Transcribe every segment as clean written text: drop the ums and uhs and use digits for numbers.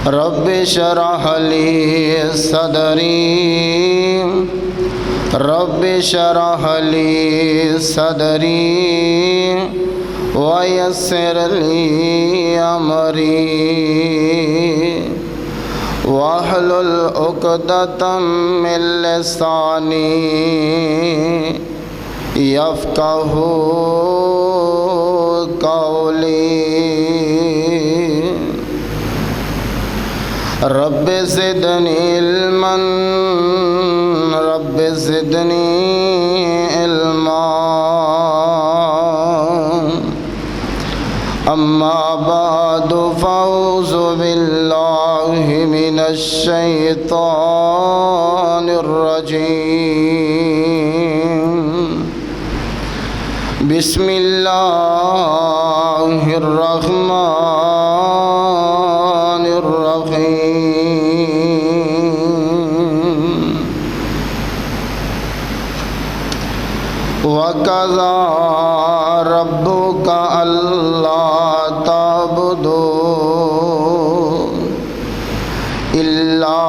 رب اشرح لي صدري رب اشرح لي صدري ويسر لي أمري واحلل عقدة من لساني يفقهوا قولي رب زدني علما رب زدني علما أما بعد فأعوذ بالله من الشيطان الرجيم بسم الله الرحمن الرحيم وقضى ربك ألا تعبدوا إلا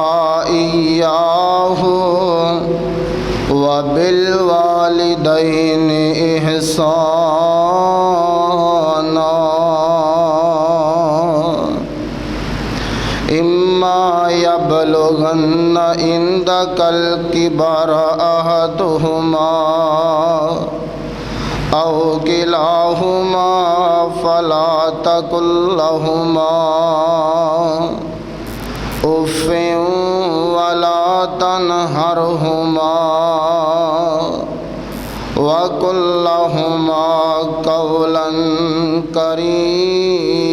إياه وبالوالدين إحسانا إما يبلغن عندك الكبر أحدهما أو كلاهما فلا تقل لهما أف ولا تنهرهما وقل لهما قولا كريما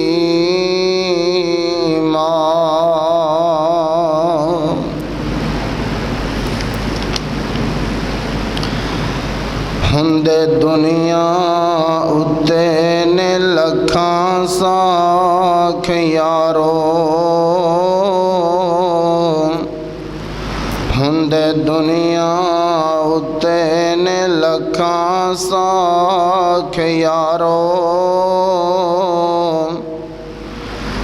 ہندے دنیا اُتے نے لکھاں ساکھ یارو ہندے دنیا اُتے نے لکھاں ساکھ یارو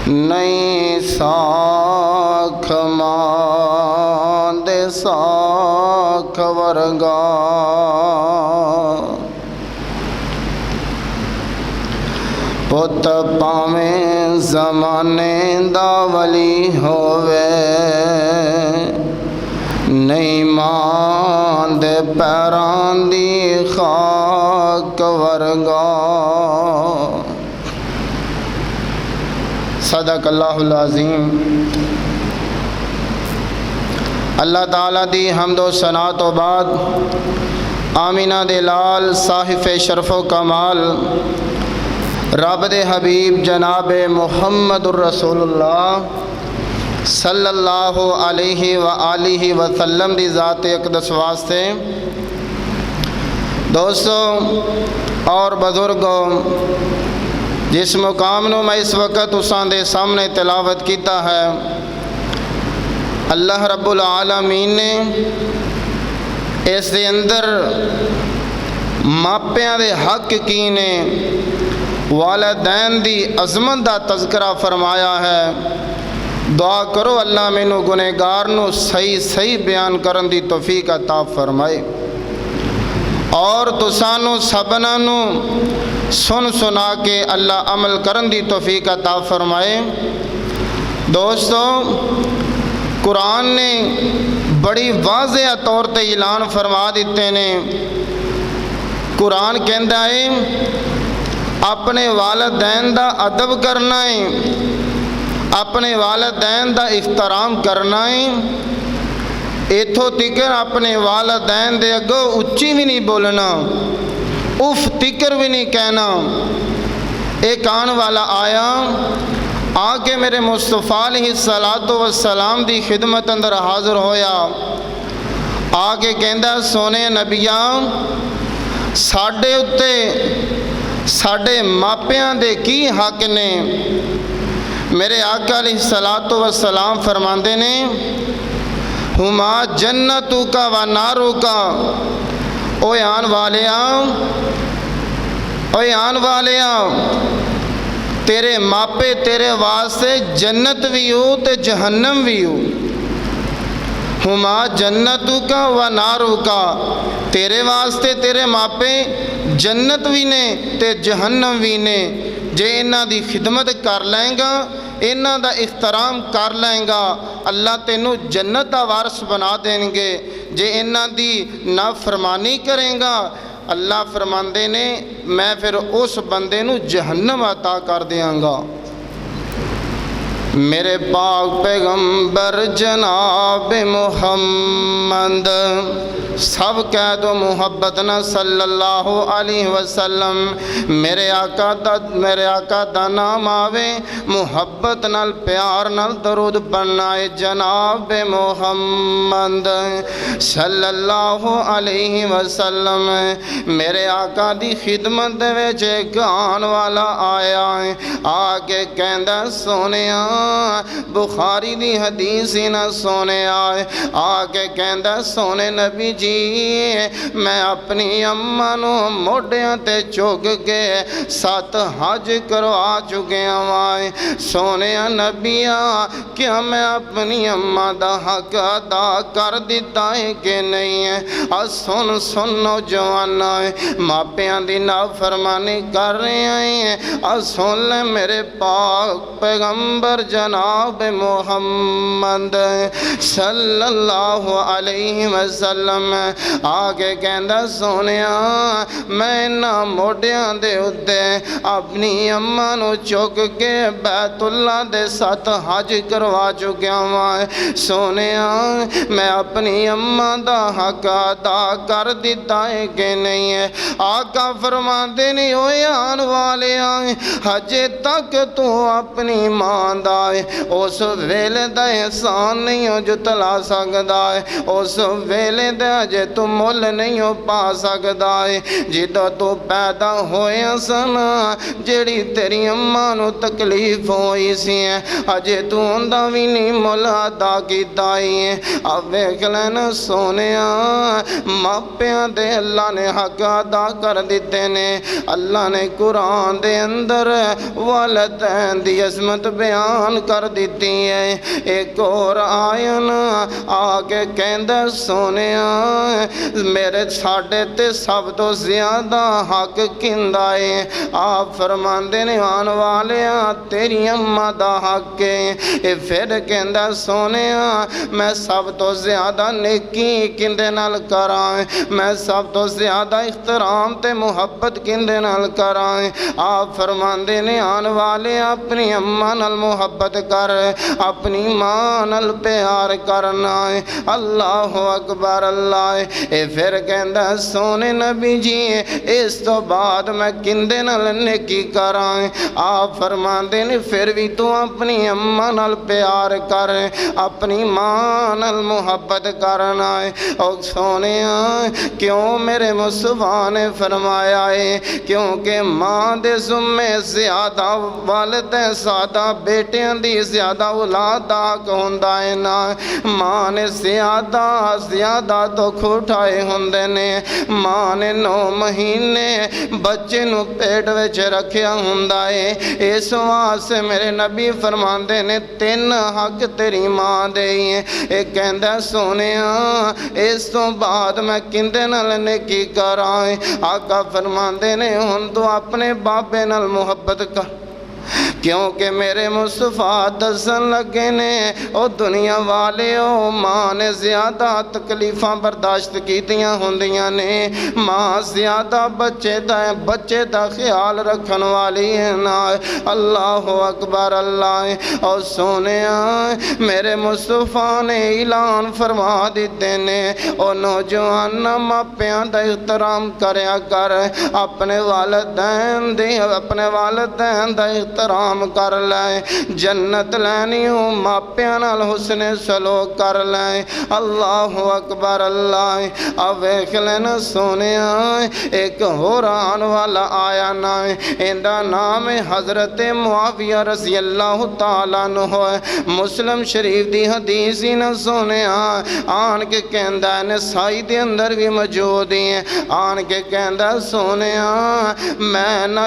نئی ساکھ ماں دے ساکھ ورگا پت پاویں زمانے دا ولی ہووے نہیں ماں دے پیران دی خاک ورگا صدق اللہ العظیم۔ اللہ تعالیٰ دی حمد و ثنا تو بعد آمینہ دے لال صاحب شرف و کمال رب دے حبیب جناب محمد الرسول اللہ صلی اللہ علیہ وآلہ وسلم دی ذات اقدس واسطے دوستو اور بزرگوں، جس مقام نو میں اس وقت اساں دے سامنے تلاوت کیتا ہے، اللہ رب العالمین نے اس دے اندر ماپیاں دے حق کی نے والدین دی عظمت دا تذکرہ فرمایا ہے۔ دعا کرو اللہ مینوں گنہگار نو صحیح بیان کرن دی توفیق عطا فرمائے اور تسانو سبنا نو سن سنا کے اللہ عمل کرن دی توفیق عطا فرمائے۔ دوستو، قرآن نے بڑی واضح طور تے اعلان فرما دیتے نے۔ قرآن کہندا ہے اپنے والدین دا ادب کرنا ہے، اپنے والدین دا احترام کرنا ہے، ایتھوں تکر اپنے والدین دے اگوں اچھی بھی نہیں بولنا، اف تکر بھی نہیں کہنا۔ ایک آن والا آیا آ کے میرے مصطفیٰ علیہ السلام دی خدمت اندر حاضر ہویا، آ کے کہندا سونے نبیاں ساڈے اُتے ساڈے ماپیاں دے کی حق نے؟ میرے آقا علیہ السلام فرماندے نے ہما جنتو کا و نارو کا۔ اوے آن والیاں تیرے ماپے تیرے واسطے جنت بھی ہو تے جہنم بھی ہو، ہما جنتو کا و نارو کا، تیرے واسطے تیرے ماپے جنت بھی نے تے جہنم بھی نے، جے انہاں دی خدمت کر لیں گا، انہاں دا احترام کر لیں گا، اللہ تینوں جنت دا وارث بنا دیں گے۔ جے انہاں دی نافرمانی کریں گا، اللہ فرماندے نے میں پھر اس بندے نو جہنم عطا کر دیاں گا۔ میرے پاک پیغمبر جناب محمد، سب کہہ دو محبت نہ صلی اللہ علیہ وسلم، میرے آقا دا نام آوے، محبت نال پیار نال درود بنائے جناب محمد صلی اللہ علیہ وسلم۔ میرے آقا دی خدمت دے وچ گان والا آیا ہے، آگے کہندا سونیا بخاری دی حدیث نہ سونے آئے، آگے کہندا سونے نبی جی میں اپنی اماں نو موڈیاں تے چک کے 7 حج کروا چکے آئے، سونے نبیاں کیا میں اپنی اماں دا حق ادا کر دیتا ہے کہ نہیں ہے؟ سن نوجوان ماپیاں دی نافرمانی کر رہے ہیں، سن لے میرے پاک پیغمبر جناب محمد صلی اللہ علیہ وسلم۔ آگے کہندا سونیا میں نہ موڈیاں دے اتے اپنی اماں نو چک کے بیت اللہ دے 7 حج کروا چکیا ہوں، سونیا میں اپنی اماں دا حق ادا کر دیتا ہے کہ نہیں ہے؟ آقا فرماندے نہیں ہوئے آن والے آئے حجے تک تو اپنی ماں دا اس ویلے دا احسان نہیں ہو جو تلا سکدا ہے، اس ویلے دا جے تو مول نہیں ہو پا سکدا ہے، جدو تو پیدا ہوئے سنا جیڑی تیری اماں نو تکلیف ہوئی سی ہے، اجے تو اندہ بھی نہیں مول ادا کیتا ہے۔ اب ویکھ لینا سونیا ماپیاں دے اللہ نے حق ادا کر دیتے نے، اللہ نے قرآن دے اندر والدین دی عظمت بیان کر دیتی ہے۔ ایک اور آئین آگے کہندہ سونیا میرے ساڑھے تے سب تو زیادہ حق کندہ ہے، آپ فرماندے نے آن والے تیری اماں دا حق ہے، پھر کہندہ سونیا میں سب تو زیادہ نیکی کندے نال کرائیں، میں سب تو زیادہ احترام تے محبت کندے نال کرائیں، آپ فرماندے نے آن والے اپنی اماں نال محبت کر، اپنی ماں نال پیار کرنا ہے، اللہ اکبر اللہ۔ پھر کہندہ سونے نبی جی اس تو بعد میں کندے نال نیکی کرائیں، آپ فرماندے نے پھر بھی تو اپنی اماں نال پیار کر، اپنی ماں نال محبت کرنا ہے۔ اور سونے کیوں میرے مصطفیٰ نے فرمایا ہے کیونکہ ماں دے ذمے زیادہ والدین سادہ بیٹیاں دی زیادہ اولاد آگ ہوندہ ہے نا، ماں نے زیادہ دکھ اٹھائے ہوندے نے، ماں نے 9 مہینے بچے نو پیٹ وچ رکھیا ہوندہ ہے، اس واسطے میرے نبی فرماندے نے 3 حق تیری ماں دے ہیں۔ ایک کہندہ سونیا اس تو بعد میں کندے نال نیکی کرائیں، آقا فرماندے نے ہن تو اپنے بابے نال محبت کر، کیونکہ میرے مصطفیٰ دسن لگے نے او دنیا والے او ماں نے زیادہ تکلیفاں برداشت کیتیاں ہوندیاں نے، ماں زیادہ بچے دا خیال رکھن والی ہے نا، اللہ اکبر اللہ۔ اور سونیا میرے مصطفیٰ نے اعلان فرما دیتے نے او نوجوان ماپیاں دا احترام کریا کر، اپنے والدین دا احترام کر لائیں، جنت لینی ہوں ماپیاں نال حسن سلوک کر لائیں، اللہ اکبر اللہ۔ اب ویکھ لینا سونیا ایک حوران والا آیا نا، اندہ نام حضرت معاویہ رضی اللہ تعالیٰ عنہ ہے، مسلم شریف دی حدیث ہی نہ سونیا، آن کے کہندہ نسائی دے اندر بھی موجود ہیں، آن کے کہندہ سونیا میں نہ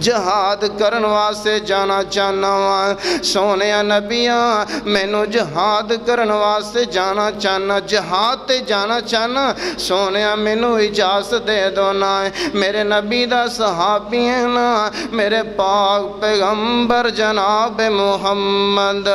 جہاد کرن واسطے جانا چاہنا وا سونے نبیاں مینوں جہاد کرن واسطے جانا چاہنا جہاد تے جانا چاہنا سونے مینوں اجازت دے دو نا میرے نبی دا صحابی ہے نا میرے پاک پیغمبر جناب محمد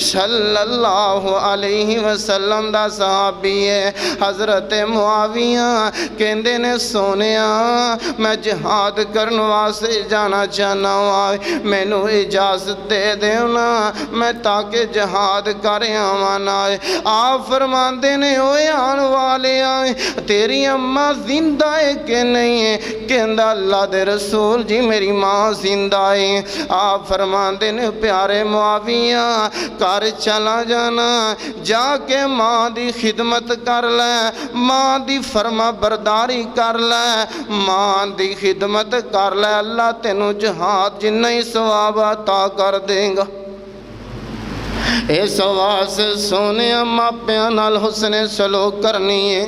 صلی اللہ علیہ وسلم دا صحابی ہے حضرت معاویہ کہندے نے سونیا میں جہاد کرن واسطے جانا چاہنا وا مینوں اجازت دے دینا میں تاکہ جہاد کر آوانا آپ فرماندے نے اوے آن والے آئے تیری اماں زندہ ہے کہ نہیں ہے کہندا اللہ دے رسول جی میری ماں زندہ ہے آپ فرماندے نے پیارے معاویہ کر چلا جانا جا کے ماں دی خدمت کر لے ماں دی فرما برداری کر لے ماں دی خدمت کر لے اللہ تینوں جہاد جنہ ہی ثواب عطا کر دے گا اس واسطے سونے ماپیاں نال حسن سلوک کرنی ہے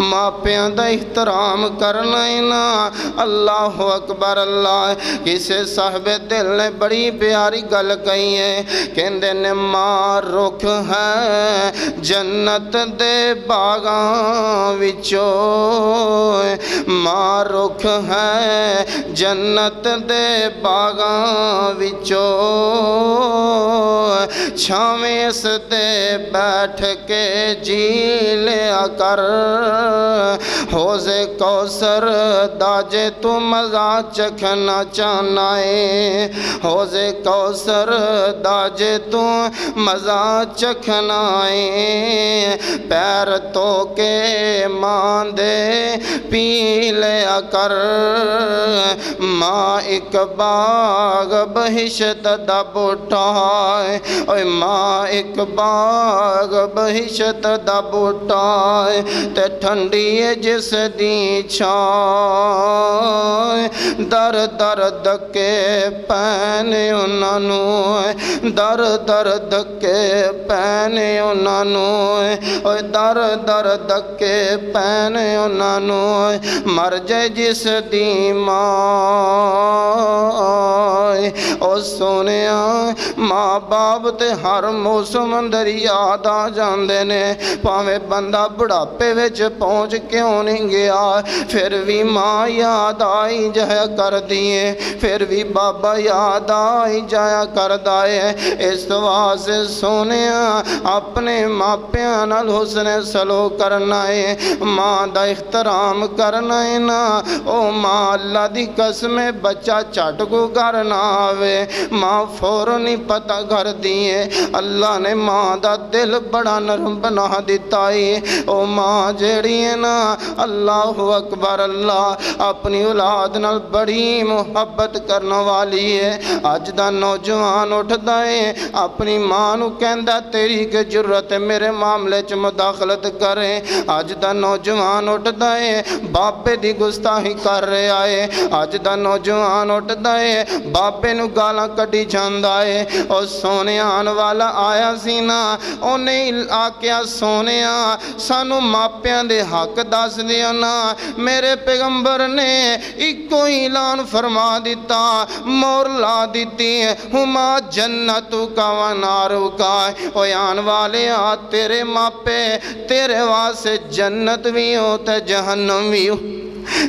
ماپیاں دا احترام کرنا ہے نا اللہ اکبر اللہ کسے صاحب دل نے بڑی پیاری گل کہی ہے کہندے نے ماں رخ ہے جنت دے باغاں وچوں ماں رخ ہے جنت دے باغاں وچوں چھاویں اس دے بیٹھ کے جی لیا کر حوض کوثر داجے تو مزہ چکھنا چاہنا ہے حوض کوثر داجے تو مزہ چکھنا ہے پیر تو کے ماندے پی لیا کر ماں ایک باغ بہشت دا بوٹا ہے اوے ماں ایک باغ بہشت دا بوٹا ہے تے ٹھنڈی ہے جس دی چھائے در در دکے پینے انہوں در در دکے پینے انہوں در در دکے پینے انہوں مر جائے جس دی ماں او سونیا ماں باپ تے ہر موسم اندر یاد آ جاندے نے پاویں بندہ بڑھاپے وچ پہنچ کیوں نہیں گیا پھر بھی ماں یاد آئی جایا کر دیئے پھر بھی بابا یاد آئی جایا کر دائے اس واسطے سونیا اپنے ماپیاں نال حسن سلوک کرنا ہے ماں دا احترام کرنا ہے نا او ماں اللہ دی قسم بچہ چٹ کو گھر نہ آوے ماں فوراً ہی پتہ کر دیئے اللہ نے ماں دا دل بڑا نرم بنا دیتا ہے او ماں جیڑی ہے نا اللہ اکبر اللہ اپنی اولاد نال بڑی محبت کرنا والی ہے اج دا نوجوان اٹھ دائے اپنی ماں نو کہندا تیری کے جرت میرے معاملے چ مداخلت کریں اج دا نوجوان اٹھ دائے باپے دی گستاخی کر رہے آئے اج دا نوجوان اٹھ دائے باپے نو گالاں کڈی جاندا ہے او سونے آن والا آیا سی نا انہیں آکیا سونیا سانو ماپیاں دے حق دس دیا نا میرے پیغمبر نے ایک اعلان فرما دیتا مور لا دیتی ہما جنتو کا و نارو کا او آن والے آ تیرے ماپے تیرے واسے جنت بھی ہوتا جہنم بھی ہو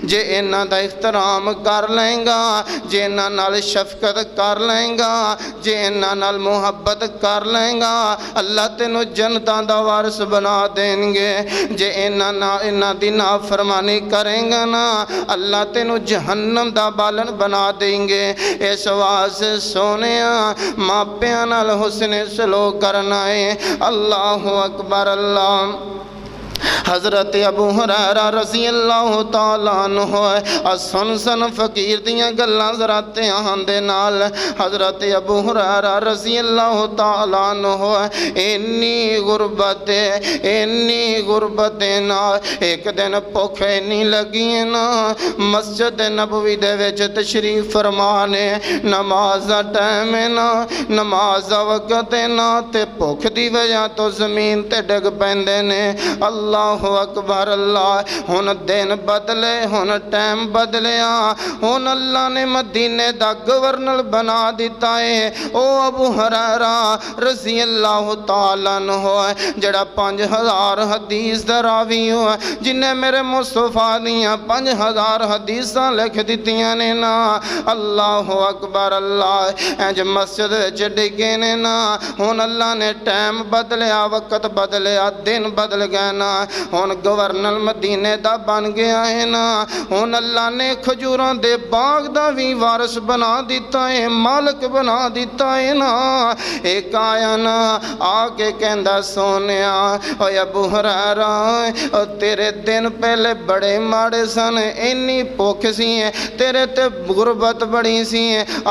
جے انہ دا احترام کر لیں گا جے انہ نال شفقت کر لیں گا جے انہ نال محبت کر لیں گا اللہ تینو جنتاں دا وارث بنا دیں گے جے انہ دی نافرمانی کریں گا نا اللہ تینو جہنم دا بالن بنا دیں گے اس واسطے سونیا ماپیاں نال حسن سلوک کرنا ہے اللہ اکبر اللہ حضرت ابو ہریرہ رضی اللہ تعالیٰ عنہ سن فقیر دیاں گلاں ذرا دھیان دے نال حضرت ابو ہریرہ رضی اللہ تعالیٰ عنہ انی غربت نال ایک دن بھوک نہیں لگی نا مسجد نبوی دے وچ تشریف فرمانے نماز دا ٹائم نا نماز دا وقت نا تے بھوک دی وجہ تو زمین تے ڈگ پیندے نے اللہ اللہ اکبر اللہ۔ ہن دن بدلے، ہن ٹائم بدلیا، ہن اللہ نے مدینے دا گورنر بنا دیتا ہے۔ او ابو ہریرہ رضی اللہ تعالیٰ عنہ جڑا 5000 حدیث دا راوی ہوا، جنہیں میرے مصطفیٰ دیاں 5000 حدیثاں لکھ دیتیاں نے نا۔ اللہ اکبر اللہ۔ انج مسجد وچ ڈگے نے نا، ہن اللہ نے ٹائم بدلیا، وقت بدلیا، دن بدل گئے نا، ہن گورنر مدینے دا بن گیا ہے نا۔ ہن اللہ نے کھجوراں دے باغ دا بھی وارث بنا دیتا ہے، مالک بنا دیتا ہے نا۔ ایک آیا نا آ کے کہندا سونیا اوے ابو ہریرہ او تیرے دن پہلے بڑے ماڑے سن، اینی بھوک سی تیرے تے غربت بڑی سی،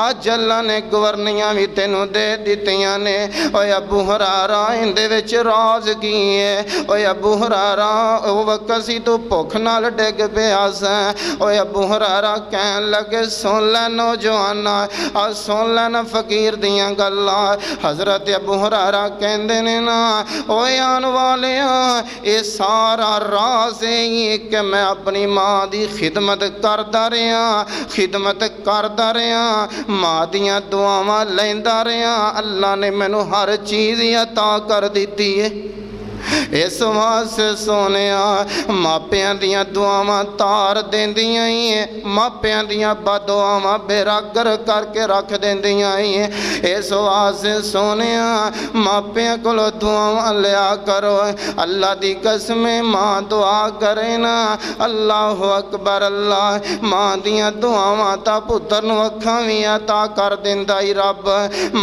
آج اللہ نے گورنیاں بھی تینوں دے دیتیاں نے۔ اوے ابو ہریرہ اندے وچ راز کی ہے؟ اوے ابو ہریرہ او وقت سی تو بھوک نال ڈگ پیا سا۔ اوے ابو ہریرہ کہن لگے سن لے نوجوانا، سن لے نا فقیر دیاں گلاں۔ حضرت ابو ہریرہ کہندے نے نا اوے آن والیاں اے سارا راز ہے کہ میں اپنی ماں دی خدمت کردا رہیا، خدمت کردا رہیا، ماں دیاں دعاواں لیندا رہیا، اللہ نے مینوں ہر چیز عطا کر دیتی ہے۔ اس واسطے سونیا ماپیاں دیاں دعاواں تار دیندیاں ہی ہیں، ماپیاں دیاں بدعاواں بیراگر کر کے رکھ دیندیاں ہی ہیں۔ اس واسطے سونیا ماپیاں کولو دعاواں لیا کرو۔ اللہ دی قسم ماں دعا کرے نا، اللہ اکبر اللہ، ماں دیاں دعاواں تا پتر نو اکھاں وی عطا کر دیندا ہی رب۔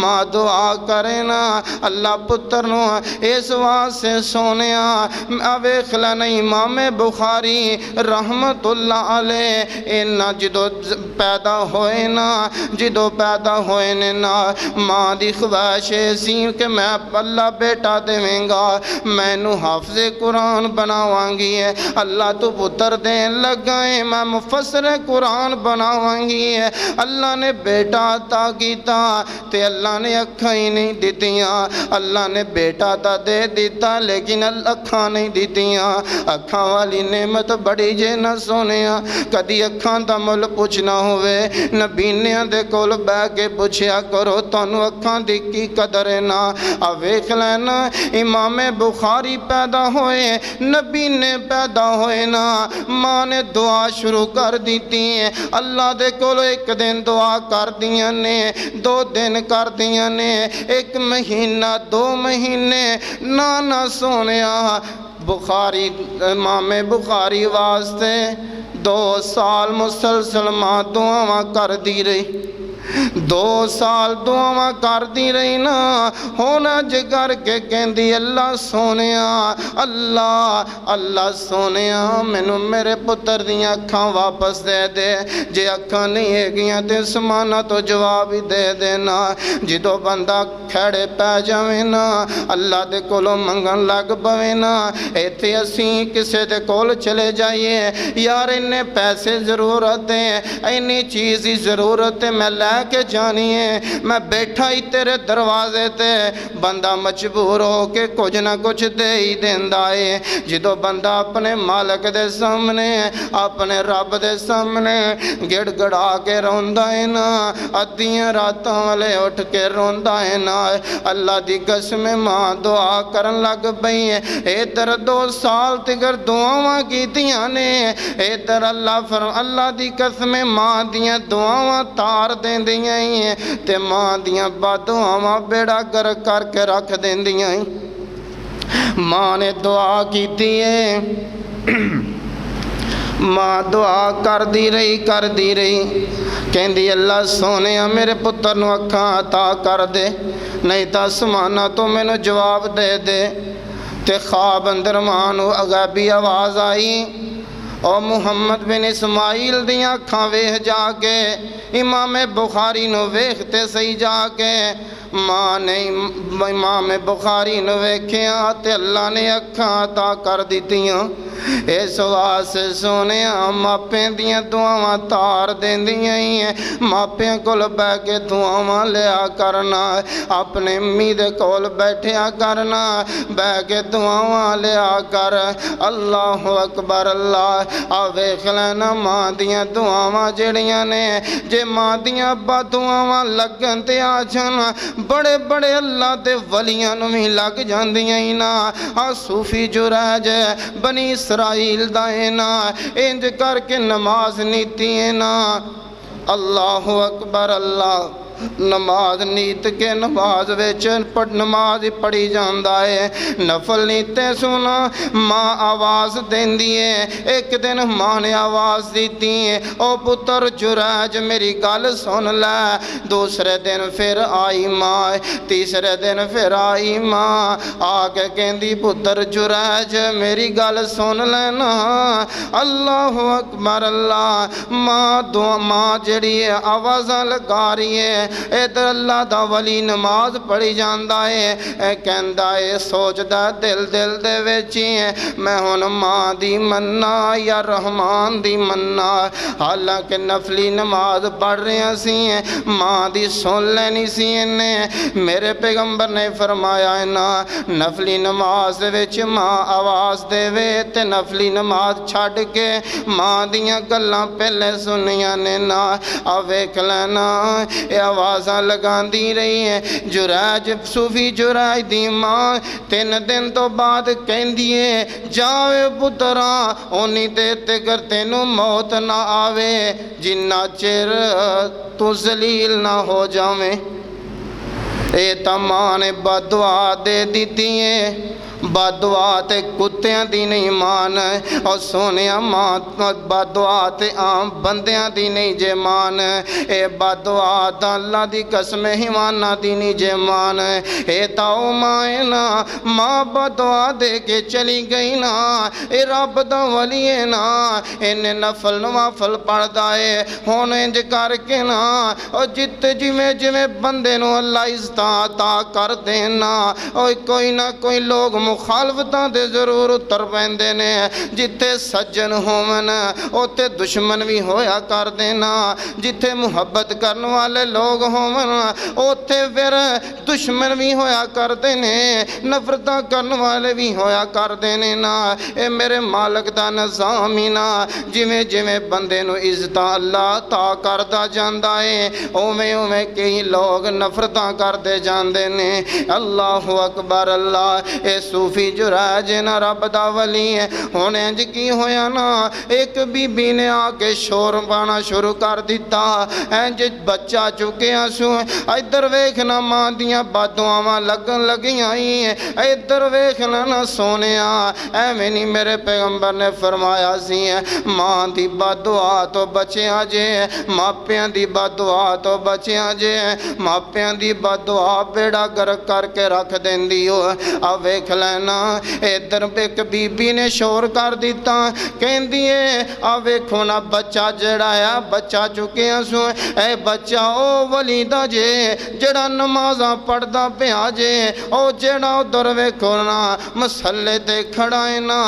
ماں دعا کرے نا اللہ پتر نو۔ اس واسطے سونیا ویکھ لینا امام بخاری رحمت اللہ علیہ اینا جدو پیدا ہوئے نا، جدو پیدا ہوئے نے نا، ماں دی خواہش سی کہ میں اللہ بیٹا دیویں گا، میں نو حافظ قرآن بناواں گی ہے، اللہ تو پتر دین لگائیں میں مفسر قرآن بناواں گی ہے۔ اللہ نے بیٹا عطا کیتا تے اللہ نے اکھاں ہی نہیں دیتیاں، اللہ نے بیٹا تا دے دیتا لیکن اکھاں نہیں دیتیاں۔ اکھاں والی نعمت بڑی جے نہ سونیا، کدی اکھاں دا مل پوچھنا ہوئے نبینیاں دے کول بہ کے پوچھیا کرو تانوں اکھاں دی کی قدر ہے نا۔ ویکھ لینا امام بخاری پیدا ہوئے، نبی نے پیدا ہوئے نا، ماں نے دعا شروع کر دیتی ہیں، اللہ دے کول ایک دن دعا کر دیاں نے، 2 دن کر دیاں نے، 1 مہینہ 2 مہینے نانا سونیا بخاری امام بخاری واسطے 2 سال مسلسل ماں دعاواں کر دی رہی، 2 سال دعاواں کر دی رہی نا۔ ہونا جگر کے کہندی اللہ سونیا، اللہ اللہ سونیا مینوں میرے پتر دیاں اکھاں واپس دے دے، جے اکھاں نہیں ہے گیاں تے سمانا تو جواب ہی دے دینا۔ جدو بندہ کھڑے پہ جاویں نا اللہ دے کولوں منگن لگ پوے نا، ایتھے اسیں کسے دے کول چلے جائیے یار انہیں پیسے ضرورت ہے، اینی چیز ہی ضرورت ہے، میں لے کے جانی ہے، میں بیٹھا ہی تیرے دروازے تے، بندہ مجبور ہو کے کچھ نہ کچھ دے ہی دیندا ہے۔ جدو بندہ اپنے مالک دے سامنے اپنے رب دے سامنے گڑ گڑا کے روندا ہے نا، ادھیاں راتاں والے اٹھ کے روندا ہے نا، اللہ دی قسم ماں دعا کرن لگ پئی ہے، ادھر 2 سال تکر دعاواں کیتیاں نے، ادھر اللہ دی قسم ماں دیاں دعاواں تار دیندیاں ہیں تے ماں دیاں بدعاواں بیڑا گر کر کے رکھ دیندیاں ہیں۔ ماں نے دعا کیتی ہے، ماں دعا کر دی رہی کہندی اللہ سونیا میرے پتر نو اکھاں عطا کر دے، نہیں تا سمانا تو مینوں جواب دے دے۔ تے خواب اندر ماں نو غیبی آواز آئی، او محمد بن اسماعیل دیاں اکھاں ویکھ جا کے، امام بخاری نو ویکھتے سہی جا کے، ماں نے امام بخاری نو ویکھیا تے اللہ نے اکھاں عطا کر دیتیاں۔ اس واسطے سونے ماپے دیاں دعاواں تار دیندیاں ہی ہیں ماپیاں کول بہ کے دعاواں لیا کرنا اپنے امی دے کول بیٹھیا کرنا بہ کے دعاواں لیا کر اللہ اکبر اللہ ویکھ لینا ماں دیاں دعاواں جڑیاں نے جے ماں دیاں با دعاواں لگن تے آ جان بڑے بڑے اللہ دے ولیاں نوں وی لگ جاندیاں ہی نا صوفی جریج بنی اسرائیل دا اے نا انج کر کے نماز نیتی ہے نا اللہ اکبر اللہ نماز نیت کے نماز ویچ نماز پڑھی جاندہ ہے نفل نیتے سنا ماں آواز دین دیئے ایک دن ماں نے آواز دیتی ہے او پتر جریج میری گل سن لے دوسرے دن پھر آئی ماں تیسرے دن پھر آئی ماں آکے کہندی پتر جریج میری گل سن لینا اللہ اکبر اللہ ماں جڑی ہے آوازاں لگا رہی ہے ادھر اللہ دا ولی نماز پڑھی جاندہ ہے کہندہ ہے سوچ دا دل دے ویچی ہے میں ہون ماں دی مننا یا رحمان دی مننا حالانکہ نفلی نماز پڑھ رہے ہیں سی ہیں ماں دی سن لینی سی انہیں میرے پیغمبر نے فرمایا ہے نا نفلی نماز ویچ ماں آواز دے وے تے نفلی نماز چھاڑ کے ماں دیاں گلاں پہلے سنیاں نے نا ویکھ لینا اے آوازاں لگان دی رہی ہیں جریج صوفی جریج دی ماں 3 دن تو بعد کہندیے جاوے پتراں اونی دیتے کر تینوں موت نہ آوے جنہ چر تو ذلیل نہ ہو جاویں اے تماں نے بدعا دے دیتی ہیں بدعا تے کتیاں دی نہیں مان اور سونیا ماں بدعا تے عام بندیاں دی نہیں جے مان اے بدعا تا اللہ دی قسم حیوانہ دی نہیں جے مان اے تاؤ مائے نا ماں بدعا دے کے چلی گئی نا اے رب دا ولی ہے نا انہیں نفل نوافل پڑھ دائے ہونے انج کر کے نا اور جتے جویں بندے نو اللہ عزتاں کر دینا اور کوئی نہ کوئی لوگ مخالفتاں دے ضرور اتر پیندے نے جتے سجن ہومن اوتے دشمن بھی ہویا کر دینا جتے محبت کرنے والے لوگ ہومن اوتے پھر دشمن بھی ہویا کر دینے نفرتاں کرنے والے بھی ہویا کر دینے نا اے میرے مالک دا نظامی نا جویں بندے نو عزتاں اللہ تا کردہ جاندہ ہے اویں کئی لوگ نفرتاں کر دے جاندے نے اللہ اکبر اللہ اے صوفی جریج نا رب دا ولی ہے ہونے انج کی ہویا نا ایک بی بی نے آکے شور پانا شروع کر دیتا انج بچہ چکے آسو ادھر ویکھنا ماں دیاں بدعاواں لگن لگیاں ہی ہیں ادھر ویکھنا نا سونیا ایویں نہیں میرے پیغمبر نے فرمایا سی ہے ماں دی بدعا تو بچیاں جے ماپیاں دی بدعا تو بچیاں جے ماپیاں دی بدعا بیڑا گرک کر کے رکھ دین دیو اب ویکھ لینا ادھر ایک بی بی نے شور کر دیتا کہن دیئے اب ویکھو نا بچہ جڑا ہے بچہ چکے ہیں سو اے بچہ او ولی دا جے جڑا نمازاں پڑھ دا پیا جے او جڑا ادھر ویکھو نا مسلے تے کھڑائے نا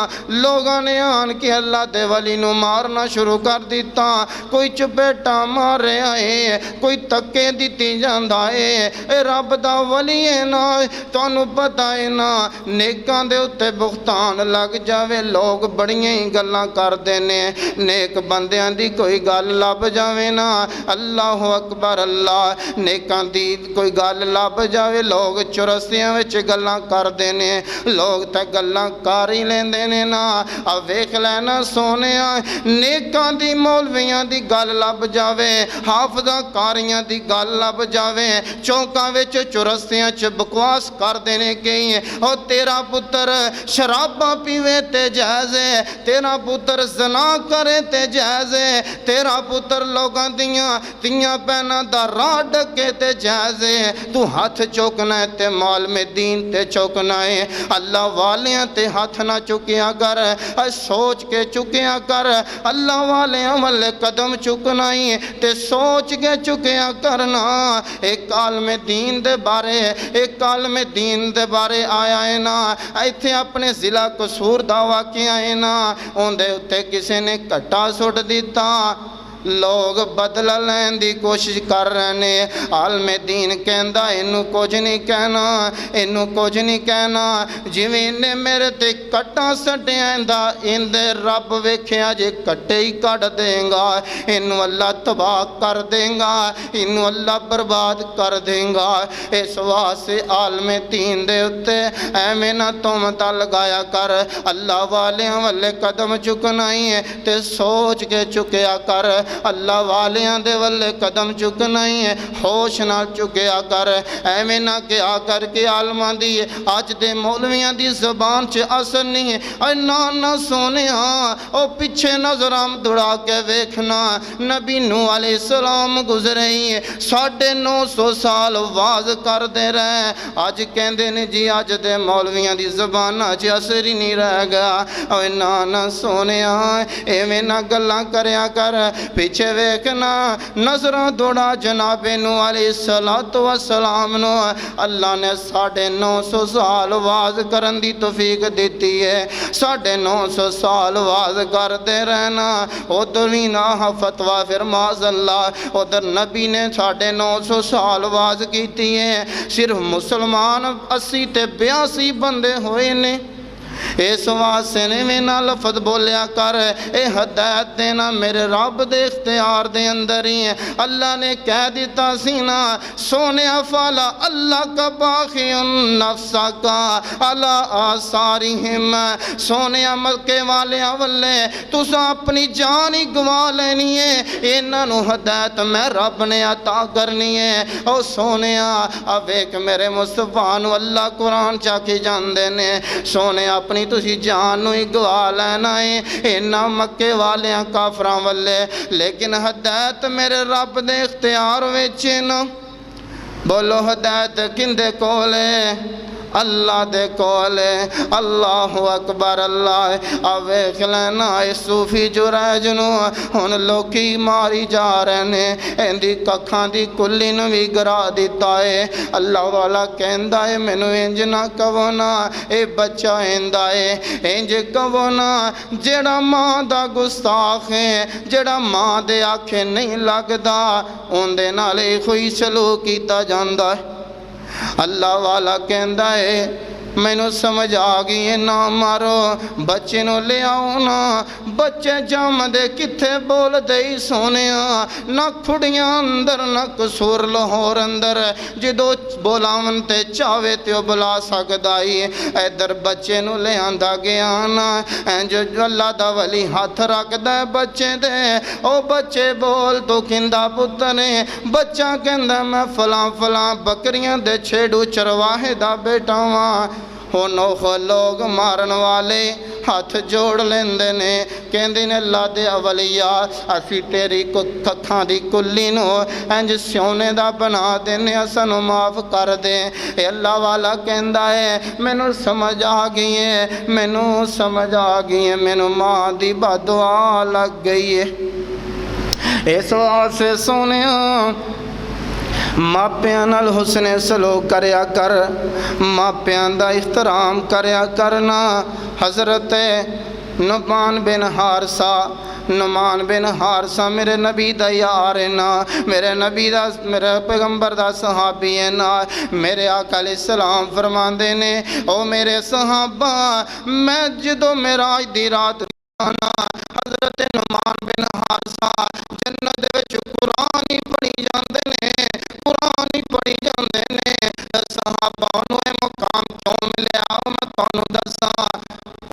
لوگاں نے آن کے اللہ دے ولی نو مارنا شروع کر دیتا کوئی چپیٹا مارے آئے کوئی تکے دیتی جاندہ اے رب دا ولی ہے نا تو انہوں پتہ ہے نا نیکاں دے اتے بختان لگ جاوے لوگ بڑیاں ہی گلاں کر دینے نیک بندیاں دی کوئی گل لب جاوے نا اللہ اکبر اللہ نیکاں دی کوئی گل لب جاوے لوگ چرستیاں وچ گلاں کر دینے لوگ تے گلاں کاری لین دینے نا اب ویکھ لینا سونیا نیکاں دی مولویاں دی گل لب جاوے حافظاں کاریاں دی گل لب جاوے چوکاں وچ چرستیاں چ بکواس کر دینے کہیں اور تیرا پتر شراباں پیوے تے جائزے تیرا پتر زنا کرے تے جائزے تیرا پتر لوگاں دیاں پہنا دا راہ ڈکے تے جائزے تو ہاتھ چوکنا ہے تے مال میں دین تے چوکنا ہے اللہ والیاں تے ہاتھ نہ چکیا کر سوچ کے چکیا کر اللہ والے عمل قدم چکنا ہے تے سوچ کے چکیا کرنا. ایک عالم دین دے بارے ایک عالم دین دے بارے آیا ہے نا, ایتھے اپنے ضلع قصور دا واقعہ ہے نا, اندے اتے کسی نے کٹا سٹ دیتا. لوگ بدلہ لین دی کوشش کر رہے ہیں. عالم دین کہندا انہوں کچھ نہیں کہنا, انہوں کچھ نہیں کہنا. جویں نے میرے تے کٹا سٹیاں دا اندے رب ویکھیا جے کٹے ہی کٹ دیں گا, انہوں اللہ تباہ کر دیں گا, انہوں اللہ برباد کر دیں گا. اس واسطے عالم دین دے اتے ایویں نہ تہمت لگایا کر. اللہ والیاں والے قدم چکنا ہی ہے تے سوچ کے چکیا کر. اللہ والیاں دے والے قدم چکنا ہی ہے, ہوش نال چکیا کر. ایویں نہ کیا کر کے عالماں دی اج دے مولویاں دی زبان چ اثر نہیں ہے. اے نانا سونیا او پیچھے نظراں دوڑا کے ویکھنا, نبی نوح علیہ السلام گزرے ہی 950 سال واز کر دے رہے. اج کہندے نے جی اج دے مولویاں دی زبان چ اثر ہی نہیں رہ گیا. اے نانا سونیا ایویں نہ گلاں کریا کر, پیچھے ویکھنا نظراں دوڑا جناب نوح علیہ السلام نو اللہ نے 950 سال واز کرن دی توفیق دیتی ہے. 950 سال واز کرتے رہنا. ادھر بھی نہ فتویٰ پھر معاذ اللہ, ادھر نبی نے 950 سال واز کیتی ہے. صرف مسلمان 80 تے 82 بندے ہوئے نے. اس واسطے نے میں نہ لفظ بولیا کر, اے ہدایت دینا میرے رب دے اختیار دے اندر ہی ہے. اللہ نے کہہ دیتا سینا سونے فالا اللہ کا باقی نفسا کا اللہ آثارہم. سونے مکے والے والے تسا اپنی جان ہی گوا لینی ہے, انہاں نو ہدایت میں رب نے عطا کرنی ہے. او سونے اب ایک میرے مصطفیٰ نو اللہ قرآن چا کے جاندے نے. سونے اپنی تسی جانو ہی گوا لینا ہے انہاں مکے والیاں کافراں والے, لیکن ہدایت میرے رب دے اختیار وچ نا. بولو ہدایت کندے کولے؟ اللہ دے کولے. اللہ اکبر اللہ. اب ویکھ لینا اے صوفی جریج نو ہن لوکی ماری جا رہے نے, اندی ککھاں دی کلی نو بھی گرا دیتا ہے. اللہ والا کہندا ہے مینوں انج نہ کہو نا, اے بچہ ایندا ہے انج کہو نا جیڑا ماں دا گستاخ ہے, جیڑا ماں دے آکھے نہیں لگدا اون دے نال کوئی سلوک کیتا جاندا ہے. اللہ والا کہندا ہے مینوں سمجھ آگئی ہے نہ مارو, بچے نو لے آؤ نا. بچے جام دے کتھے بول دے سونے, نہ کھڑیاں اندر نہ قصور لاہور اندر, جدو بولاون تے چاہوے تے بلا سکدائی. ادھر بچے نو لے آندا گیا نا, جو اللہ دا ولی ہاتھ رکھ دے بچے دے, او بچے بول تو کندہ پتر ہے. بچہ کہندا میں فلاں فلاں بکریاں دے چھیڑو چرواہے دا بیٹا ہاں. نوخ لوگ مارن والے ہاتھ جوڑ لیندے نے, کہندے نے اللہ دے اولیاء اسی تیری ککھاں دی کلی نو انج سونے دا بنا دینے, اسانو معاف کر دے. اے اللہ والا کہندا ہے مینوں سمجھ آ گئی ہے, مینوں سمجھ آ گئی ہے, مینوں ماں دی بدعا لگ گئی ہے. اس واسطے سونیاں ماپیاں نال حسن سلوک کریا کر, ماپیاں دا احترام کریا کرنا. حضرت نعمان بن حارثہ میرے نبی دا یار ہے نا, میرے نبی دا میرے پیغمبر دا صحابی ہے نا. میرے آقا علیہ السلام فرماندے نے او میرے صحابہ میں جدو معراج دی رات حضرت نعمان بن حارثہ جنت دے وچ قرآن ہی پڑھی جاندے نے, قرآن ہی پڑھی جاندے نے. صحابہ نو اے مقام کیوں ملیا میں تانوں دساں.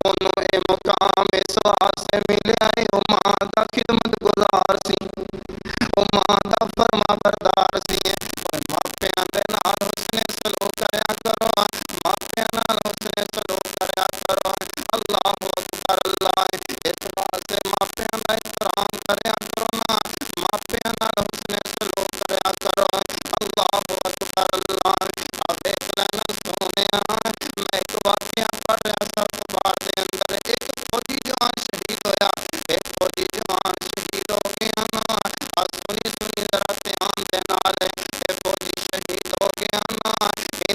انہوں اے مقام اس واسطے ملیا ہے او ماں دا خدمت گزار سی, او ماں دا فرما بردار سی. ماپیاں دے نال حسن سلوک کریا کرو, ماپیاں نال حسن سلوک کریا کرو. اللہ اکبر اللہ. اس واسطے ماپیاں دا احترام کریا کرو نا, ماپیاں نال حسن سلوک کریا کرو. اللہ اکبر اللہ. اب ایک لینا سونیا میں ایک واقعہ پڑھ رہا سا اخبار دے اندر, ایک فوجی جوان شہید ہویا, ایک فوجی جوان شہید ہو گیا نا. سنی ذرا دھیان دے نال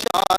4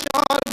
4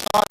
4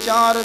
4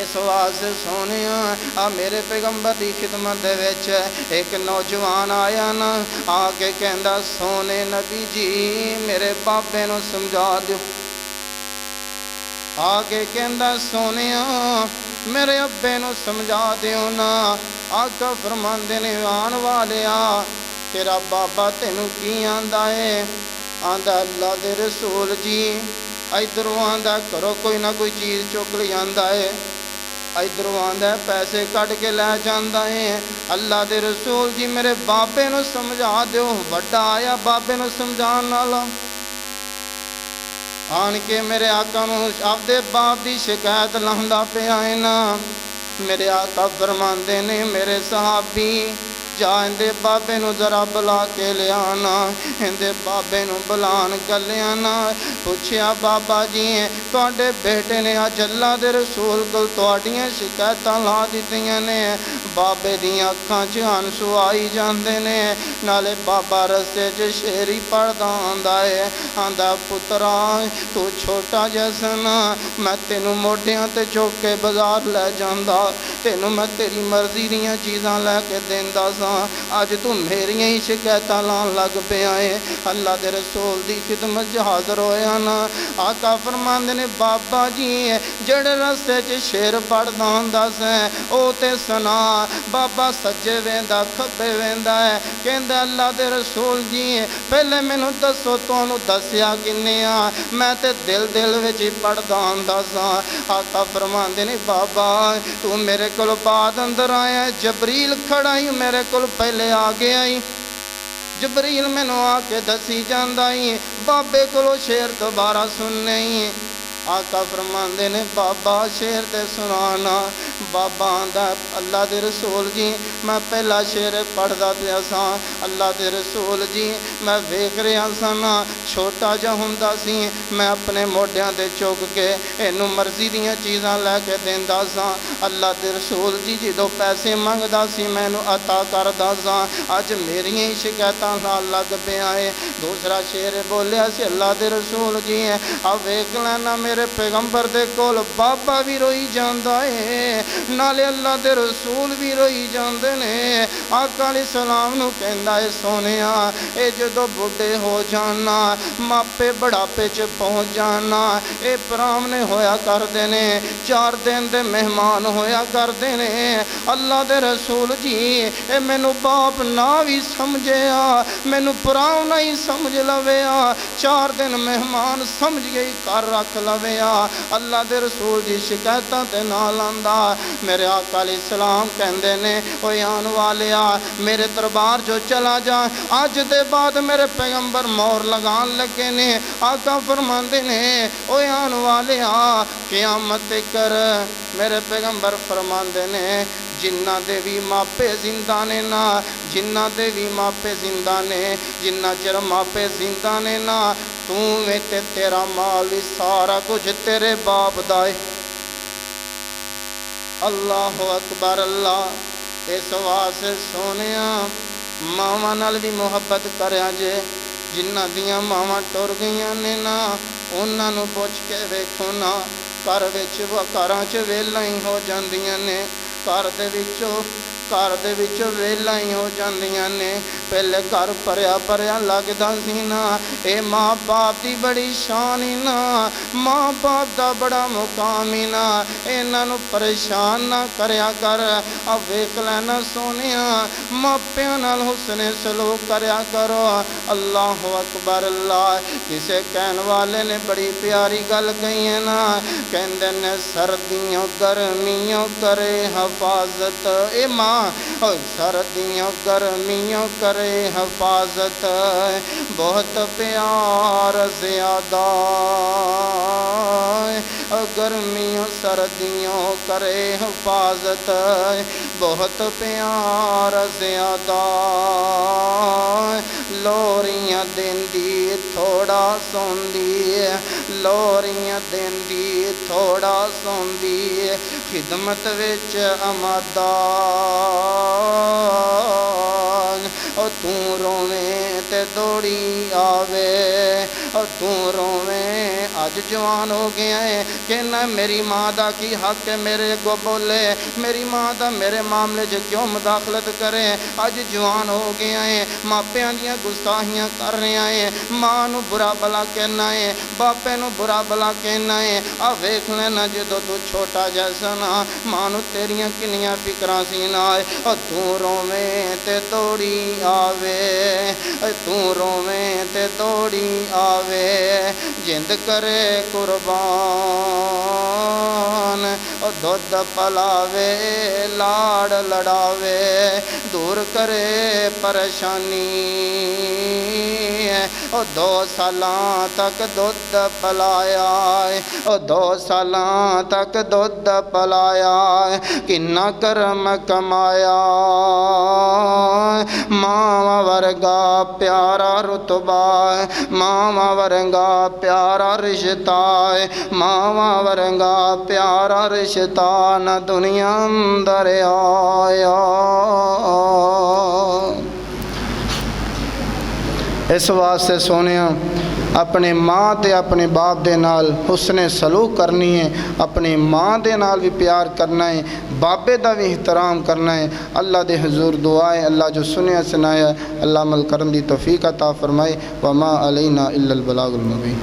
اس واسطے سونے میرے پیغمبر دی خدمت دے وچ ایک نوجوان آیا نا آ کے کہندا سونے نبی جی میرے بابے نو سمجھا دیو آ کے کہندا سونے میرے ابے نو سمجھا دیو نا آقا فرماندے نے آن والیا تیرا بابا تینوں کی آندا ہے آندا اللہ دے رسول جی ادھروں آندا کرو کوئی نہ کوئی چیز چک لی آندا ہے ادھروں آندا ہے پیسے کٹ کے لے جاندا ہے اللہ دے رسول جی میرے بابے نو سمجھا دیو وڈا آیا بابے نو سمجھان والا آن کے میرے آقا نو اپنے باپ دی شکایت لاندا پیا ہے نا میرے آقا فرماندے نے میرے صحابی جا اندے بابے نو ذرا بلا کے لے آنا اندے بابے نو بلان گلے آنا پوچھیا بابا جی تواڈے بیٹے نے اج اللہ دے رسول کول تواڈیاں شکایتاں لا دتیاں نے بابے دیاں اکھاں چ ہنسو آئی جاندے نے نالے بابا رستے چ شعری پڑھدا آندا ہے آندا پترا تو چھوٹا جیسا میں تینوں موڈیاں تے چوک کے بازار لے جاندا تینوں میں تیری مرضی دیاں چیزاں لے کے دیندا آج تو میری ہی شکایتاں لان لگ پیا ہے اللہ دے رسول دی خدمت حاضر ہویا نا آقا فرماندے نے بابا جی جڑے رستے چ شیر پڑھدا ہوندا سی او تے سنا بابا سجے ویندا کھبے ویندا ہے کہندا اللہ دے رسول جی پہلے مینوں دسو تانوں دسیا کنے میں تے دل وچ پڑھدا ہوندا سا آقا فرماندے نے بابا تو میرے کول بعد اندر آیا جبریل کھڑا ہی میرے کول پہلے آ گیا ہی جبریل مینوں آ کے دسی جاندا ہی بابے کولو شعر دوبارہ سننے ہی آقا فرماندے نے بابا شعر تے سنانا بابا آندا اللہ دے رسول جی میں پہلا شعر پڑھدا پیا سا اللہ دے رسول جی میں ویکھ رہا سا نا چھوٹا جا ہوندا سی میں اپنے موڈیاں تے چک کے اینوں مرضی دیاں چیزاں لے کے دیندا سا اللہ دے رسول جی جدوں پیسے منگدا سی مینوں عطا کردا سا اج میری ہی شکایتاں نال لگ پیا ہے دوسرا شعر بولیا سی اللہ دے رسول جی آ ویکھ لینا میرے پیغمبر دے کول بابا بھی روئی جاندا ہے نالے اللہ دے رسول بھی روئی جاندے نے آقا علیہ السلام نو کہندا ہے سونیا اے جدوں بڈھے ہو جانا ماپے بڑھاپے چ پہنچ جانا اے پرامنے ہویا کردے نے 4 دن دے مہمان ہویا کردے نے اللہ دے رسول جی اے مینوں باپ نہ بھی سمجھیا مینوں پراؤنا ہی سمجھ لویا 4 دن مہمان سمجھ گئی کر رکھ لویا اللہ دے رسول دی شکایتاں تے نال آندا میرے آقا علیہ السلام کہندے نے او آن والیا میرے دربار جو چلا جا اج دے بعد میرے پیغمبر مور لگان لگے نے آقا فرماندے نے او آن والیا قیامت کر میرے پیغمبر فرماندے نے جنہ دے بھی ماپے زندہ نے نا جنہ دے بھی ماپے زندہ نے جنہ چر ماپے زندہ نے نا تو میں تے تیرا مال سارا کچھ تیرے باپ دائے اللہ اکبر اللہ اس واسطے سونیا ماواں نال بھی محبت کریا جے جنہ دیاں ماواں ٹر گئیاں نے نا انہاں نوں پوچھ کے ویکھو نا گھر وچ گھراں چ ویلاں ہی ہو جاندیاں نے گھر دے وچوں ویلاں ہی ہو جاندیاں نے پہلے گھر پریا لگدا سی نا اے ماں باپ دی بڑی شان ہی نا ماں باپ دا بڑا مقام ہی نا انہاں نوں پریشان نہ کریا کر آ ویکھ لینا سونیا ماپیاں نال حسن سلوک کریا کرو اللہ اکبر اللہ کسے کہن والے نے بڑی پیاری گل کہی ہے نا کہندے نے سردیوں گرمیوں کرے حفاظت اے ماں سردیوں گرمیوں کرے حفاظت بہت پیار زیادہ گرمیوں سردیوں کرے حفاظت بہت پیار زیادہ لوریاں دیندی تھوڑا سوندی لوریاں دیندی تھوڑا سوندی خدمت وچ آمادہ او تو روویں تے دوڑی آوے، او تو روویں اج جوان ہو گیا ہے کہ نہ میری ماں دا کی حق ہے میرے کو بولے، میری ماں دا میرے معاملے جو کیوں مداخلت کرے، اج جوان ہو گیا ہے ماپیاں دیاں گستاہیاں کر رہے ہیں، ماں نو برا بلا کہنا ہے، باپے نو برا بلا کہنا ہے، ویکھ لینا جدو تو چھوٹا جیسا نا ماں نو تیریاں کنیاں فکراں سی نا، او تو روویں تے دوڑی آوے، تو روویں تے دوڑی آوے، جند کرے قربان او دودھ پلاوے لاڑ لڑاوے، دور کرے پریشانی او 2 سالاں تک دودھ پلایا، او 2 سالاں تک دودھ پلایا، کنا کرم کمایا، ماں ورگا پیارا رتبہ، ماں ورگا پیارا رشتہ، ماں ورگا پیارا رشتہ نہ دنیا اندر آیا۔ اس واسطے سونیاں اپنے ماں تے اپنے باپ دے نال حسن سلوک کرنی ہے، اپنی ماں دے نال بھی پیار کرنا ہے، باپے دا بھی احترام کرنا ہے۔ اللہ دے حضور دعائے اللہ جو سنیا سنایا اللہ عمل کرن دی توفیق عطا فرمائے۔ وما علینا الا البلاغ المبین۔